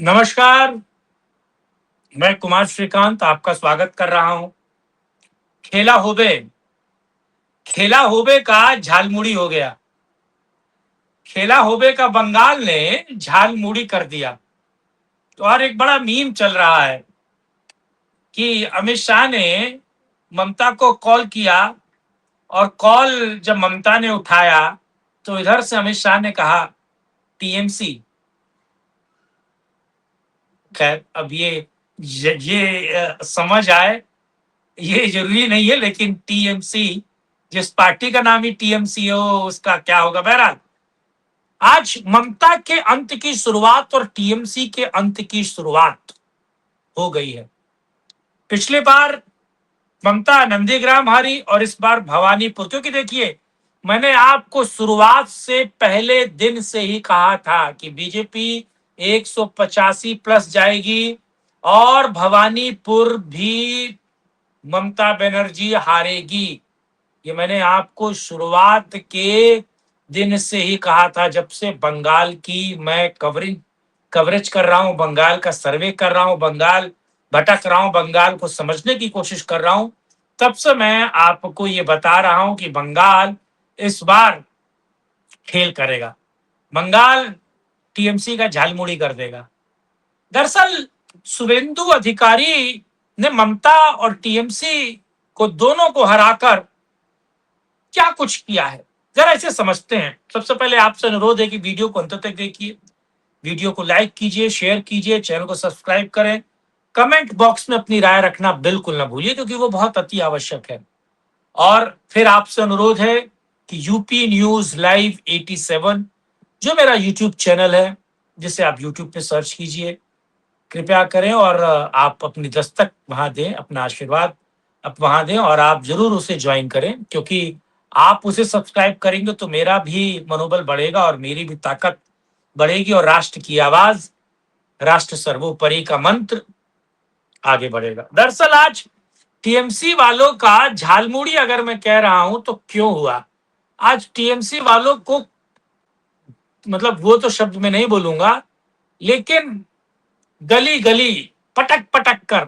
नमस्कार, मैं कुमार श्रीकांत आपका स्वागत कर रहा हूं। खेला होबे खेला होबे का झालमुड़ी हो गया। खेला होबे का बंगाल ने झालमुड़ी कर दिया। तो और एक बड़ा मीम चल रहा है कि अमित शाह ने ममता को कॉल किया और कॉल जब ममता ने उठाया तो इधर से अमित शाह ने कहा टीएमसी। खैर अब ये समझ आए, ये जरूरी नहीं है, लेकिन टीएमसी, जिस पार्टी का नाम ही टीएमसी हो उसका क्या होगा। बहरहाल आज ममता के अंत की शुरुआत और टीएमसी के अंत की शुरुआत हो गई है। पिछले बार ममता नंदीग्राम हारी और इस बार भवानीपुर, क्योंकि देखिए मैंने आपको शुरुआत से पहले दिन से ही कहा था कि बीजेपी 185 प्लस जाएगी और भवानीपुर भी ममता बनर्जी हारेगी। ये मैंने आपको शुरुआत के दिन से ही कहा था, जब से बंगाल की मैं कवरेज कर रहा हूं, बंगाल का सर्वे कर रहा हूं, बंगाल भटक रहा हूं, बंगाल को समझने की कोशिश कर रहा हूं, तब से मैं आपको ये बता रहा हूं कि बंगाल इस बार खेल करेगा, बंगाल टीएमसी का झालमुड़ी कर देगा। दरअसल शुभेंदु अधिकारी ने ममता और टीएमसी को दोनों को हराकर क्या कुछ किया है, जरा इसे समझते हैं। सबसे पहले आपसे अनुरोध है कि वीडियो को अंत तक देखिए, वीडियो को लाइक कीजिए, शेयर कीजिए, चैनल को सब्सक्राइब करें, कमेंट बॉक्स में अपनी राय रखना बिल्कुल ना भूलिए, क्योंकि वो बहुत अति आवश्यक है। और फिर आपसे अनुरोध है कि यूपी न्यूज लाइव 87 जो मेरा यूट्यूब चैनल है, जिसे आप यूट्यूब पे सर्च कीजिए, कृपया करें और आप अपनी दस्तक वहां दें, अपना आशीर्वाद आप वहां दें और आप जरूर उसे ज्वाइन करें, क्योंकि आप उसे सब्सक्राइब करेंगे तो मेरा भी मनोबल बढ़ेगा और मेरी भी ताकत बढ़ेगी और राष्ट्र की आवाज, राष्ट्र सर्वोपरि का मंत्र आगे बढ़ेगा। दरअसल आज टीएमसी वालों का झालमुड़ी अगर मैं कह रहा हूं तो क्यों हुआ। आज टीएमसी वालों को, मतलब वो तो शब्द में नहीं बोलूंगा, लेकिन गली गली पटक पटक कर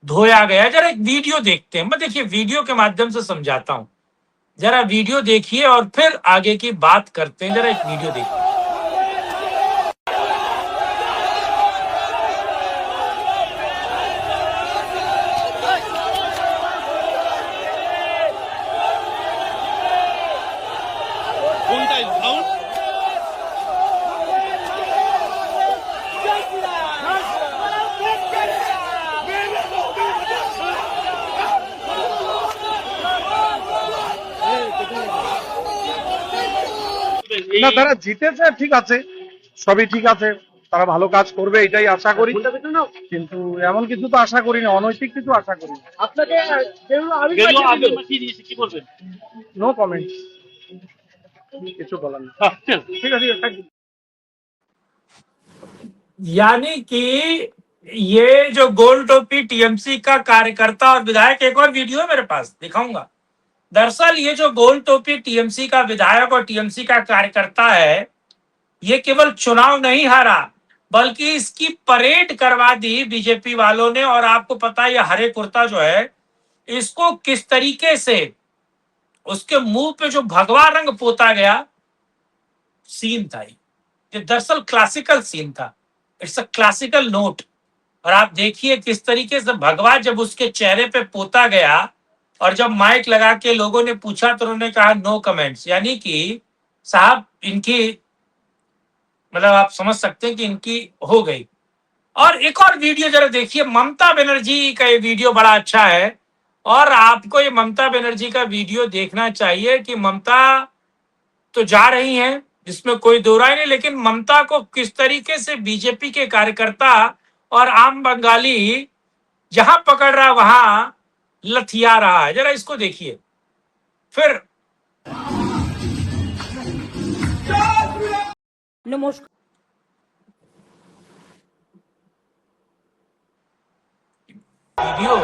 धोया गया। जरा एक वीडियो देखते हैं, मैं देखिए वीडियो के माध्यम से समझाता हूं, जरा वीडियो देखिए और फिर आगे की बात करते हैं। जरा एक वीडियो देखिए। না, তারা জিতেছে, ঠিক আছে, সবই ঠিক আছে, তারা ভালো কাজ করবে এটাই আশা করি, কিন্তু এমন কিছু তো আশা করি না, অনৈতিক কিছু আশা করি না। আপনাকে নো কমেন্ট, কিছু বলার না। ঠিক আছে, থ্যাংক ইউ। यानी कि ये जो गोल टोपी टीएमसी का कार्यकर्ता और विधायक, एक और वीडियो है मेरे पास, दिखाऊंगा। दरअसल ये जो गोल टोपी टीएमसी का विधायक और टीएमसी का कार्यकर्ता है, ये केवल चुनाव नहीं हारा बल्कि इसकी परेड करवा दी बीजेपी वालों ने। और आपको पता है ये हरे कुर्ता जो है, इसको किस तरीके से उसके मुंह पे जो भगवा रंग पोता गया, सीन था ये दरअसल क्लासिकल सीन था, इट्स अ क्लासिकल नोट। और आप देखिए किस तरीके से भगवा जब उसके चेहरे पे पोता गया और जब माइक लगा के लोगों ने पूछा तो उन्होंने कहा नो कमेंट्स, यानी कि साहब इनकी, मतलब आप समझ सकते हैं कि इनकी हो गई। और एक और वीडियो जरा देखिए, ममता बनर्जी का ये वीडियो बड़ा अच्छा है और आपको ये ममता बनर्जी का वीडियो देखना चाहिए कि ममता तो जा रही हैं, जिसमें कोई दो राय नहीं, लेकिन ममता को किस तरीके से बीजेपी के कार्यकर्ता और आम बंगाली जहां पकड़ रहा वहां लथिया रहा है। जरा इसको देखिए फिर। नमस्कार। वीडियो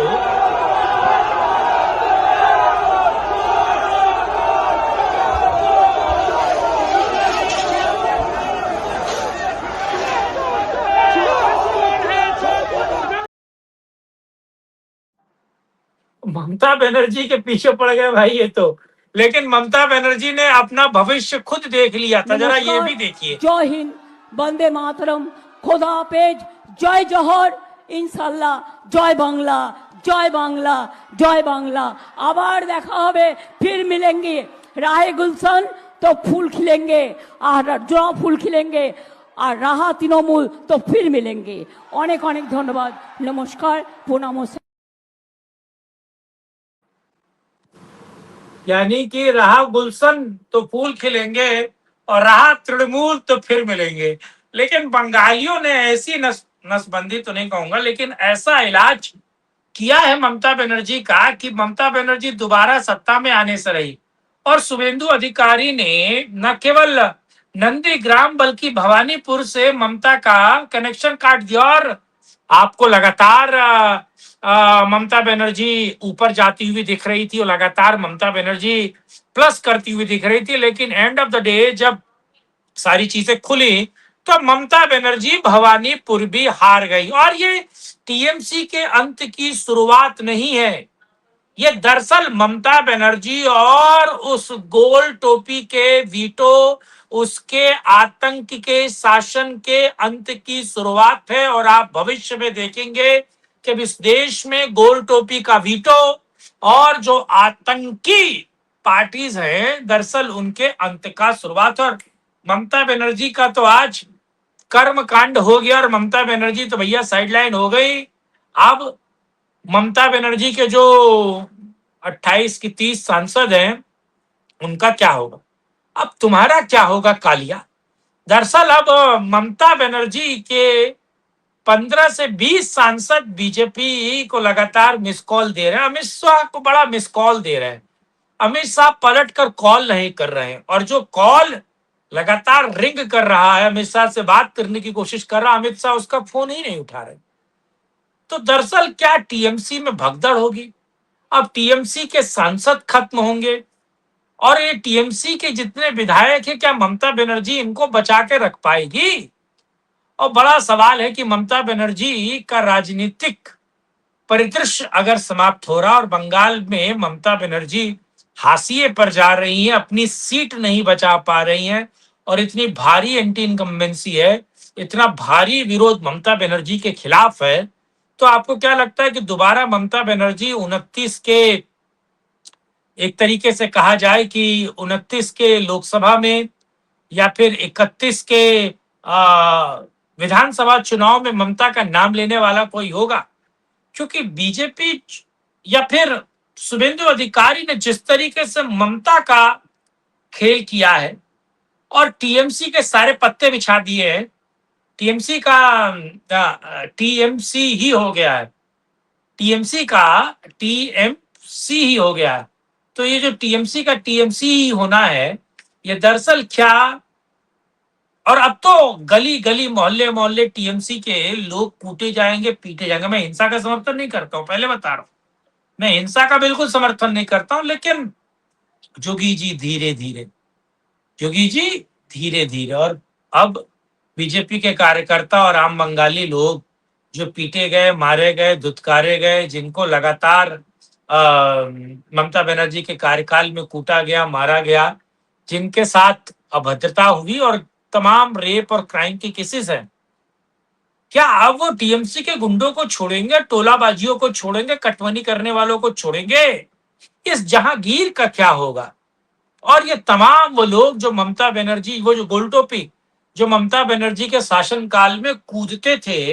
ममता बनर्जी के पीछे पड़ गए भाई ये तो। लेकिन ममता बनर्जी ने अपना भविष्य खुद देख लिया था, जरा ये भी देखिए। जय हिंद, वंदे मातरम, खुदा हाफेज, जय जौहर, ইনশাল্লাহ, জয় বাংলা, জয় বাংলা, জয় বাংলা। আবার দেখা হবে, फिर मिलेंगे। राहे गुलशन तो फूल खिलेंगे, और जो फूल खिलेंगे, और राहा तृणमूल तो फिर मिलेंगे। অনেক অনেক ধন্যবাদ, নমস্কার, প্রণাম। यानी कि रहा गुलशन तो फूल खिलेंगे और रहा तृणमूल तो फिर मिलेंगे। लेकिन बंगालियों ने ऐसी नसबंदी तो नहीं कहूंगा, लेकिन ऐसा इलाज किया है ममता बनर्जी का कि ममता बनर्जी दोबारा सत्ता में आने से रही। और शुभेंदु अधिकारी ने न केवल नंदीग्राम बल्कि भवानीपुर से ममता का कनेक्शन काट दिया, और आपको लगातार ममता बनर्जी ऊपर जाती हुई दिख रही थी और लगातार ममता बनर्जी प्लस करती हुई दिख रही थी। लेकिन एंड ऑफ द डे जब सारी चीजें खुली तो ममता बनर्जी भवानीपुर भी हार गई। और ये टीएमसी के अंत की शुरुआत नहीं है, ये दरअसल ममता बनर्जी और उस गोल टोपी के वीटो, उसके आतंक के शासन के अंत की शुरुआत है। और आप भविष्य में देखेंगे कि इस देश में गोल टोपी का वीटो और जो आतंकी पार्टीज हैं, दरअसल उनके अंत का शुरुआत। और ममता बनर्जी का तो आज कर्म कांड हो गया, और ममता बनर्जी तो भैया साइडलाइन हो गई। अब ममता बनर्जी के जो 28 की 30 सांसद हैं, उनका क्या होगा? अब तुम्हारा क्या होगा कालिया? दरअसल अब ममता बनर्जी के 15 से 20 सांसद बीजेपी को लगातार मिस कॉल दे रहे हैं, अमित शाह को बड़ा मिस कॉल दे रहे हैं। अमित शाह पलट कर कॉल नहीं कर रहे हैं, और जो कॉल लगातार रिंग कर रहा है, अमित शाह से बात करने की कोशिश कर रहा है, अमित शाह उसका फोन ही नहीं उठा रहे। तो दरअसल क्या टीएमसी में भगदड़ होगी? अब टीएमसी के सांसद खत्म होंगे, और ये टीएमसी के जितने विधायक हैं, क्या ममता बनर्जी इनको बचा के रख पाएगी? और बड़ा सवाल है कि ममता बनर्जी का राजनीतिक परिदृश्य अगर समाप्त हो रहा, और बंगाल में ममता बनर्जी हाशिए पर जा रही है, अपनी सीट नहीं बचा पा रही हैं, और इतनी भारी एंटी इनकम्बेंसी है, इतना भारी विरोध ममता बनर्जी के खिलाफ है, तो आपको क्या लगता है कि दोबारा ममता बनर्जी 29 के, एक तरीके से कहा जाए कि 29 के लोकसभा में या फिर 31 के विधानसभा चुनाव में ममता का नाम लेने वाला कोई होगा? क्योंकि बीजेपी या फिर शुभेंदु अधिकारी ने जिस तरीके से ममता का खेल किया है और टीएमसी के सारे पत्ते बिछा दिए हैं, टीएमसी का टीएमसी ही हो गया है, टीएमसी का टीएमसी ही हो गया है। तो ये जो टीएमसी का टीएमसी ही होना है, ये दरअसल क्या, और अब तो गली गली मोहल्ले मोहल्ले टीएमसी के लोग कूटे जाएंगे, पीटे जाएंगे। मैं हिंसा का समर्थन नहीं करता हूं, पहले बता रहा हूं, मैं हिंसा का बिल्कुल समर्थन नहीं करता हूं, लेकिन जोगी जी धीरे धीरे, जोगी जी धीरे धीरे। और अब बीजेपी के कार्यकर्ता और आम बंगाली लोग जो पीटे गए, मारे गए, धुतकारे गए, जिनको लगातार ममता बनर्जी के कार्यकाल में कूटा गया, मारा गया, जिनके साथ अभद्रता हुई और तमाम रेप और क्राइम की केसेस हैं, क्या अब वो टीएमसी के गुंडों को छोड़ेंगे, टोलाबाजियों को छोड़ेंगे, कटवनी करने वालों को छोड़ेंगे? इस जहांगीर का क्या होगा? और ये तमाम वो लोग जो ममता बनर्जी, वो जो गोलटोपी जो ममता बनर्जी के शासनकाल में कूदते थे,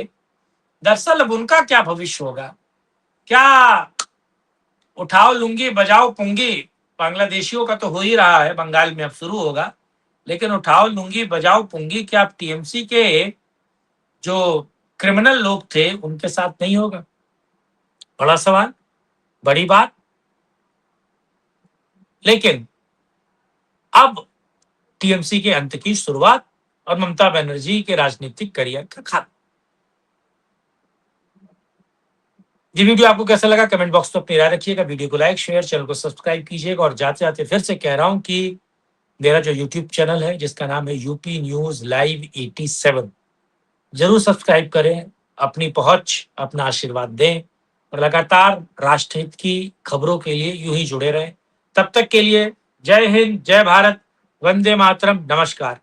दरअसल अब उनका क्या भविष्य होगा? क्या उठाओ लुंगी बजाओ पुंगी बांग्लादेशियों का तो हो ही रहा है, बंगाल में अब शुरू होगा, लेकिन उठाओ लुंगी बजाओ पुंगी क्या अब टीएमसी के जो क्रिमिनल लोग थे उनके साथ नहीं होगा? बड़ा सवाल, बड़ी बात। लेकिन अब टीएमसी के अंत की शुरुआत और ममता बनर्जी के राजनीतिक करियर का खात्मा। ये वीडियो आपको कैसा लगा कमेंट बॉक्स में अपनी राय रखिएगा, वीडियो को लाइक शेयर, चैनल को सब्सक्राइब कीजिएगा। और जाते जाते फिर से कह रहा हूं कि मेरा जो यूट्यूब चैनल है जिसका नाम है यूपी न्यूज लाइव 87, जरूर सब्सक्राइब करें, अपनी पहुंच, अपना आशीर्वाद दें, और लगातार राष्ट्रहित की खबरों के लिए यूं ही जुड़े रहें। तब तक के लिए जय हिंद, जय भारत, वंदे मातरम, नमस्कार।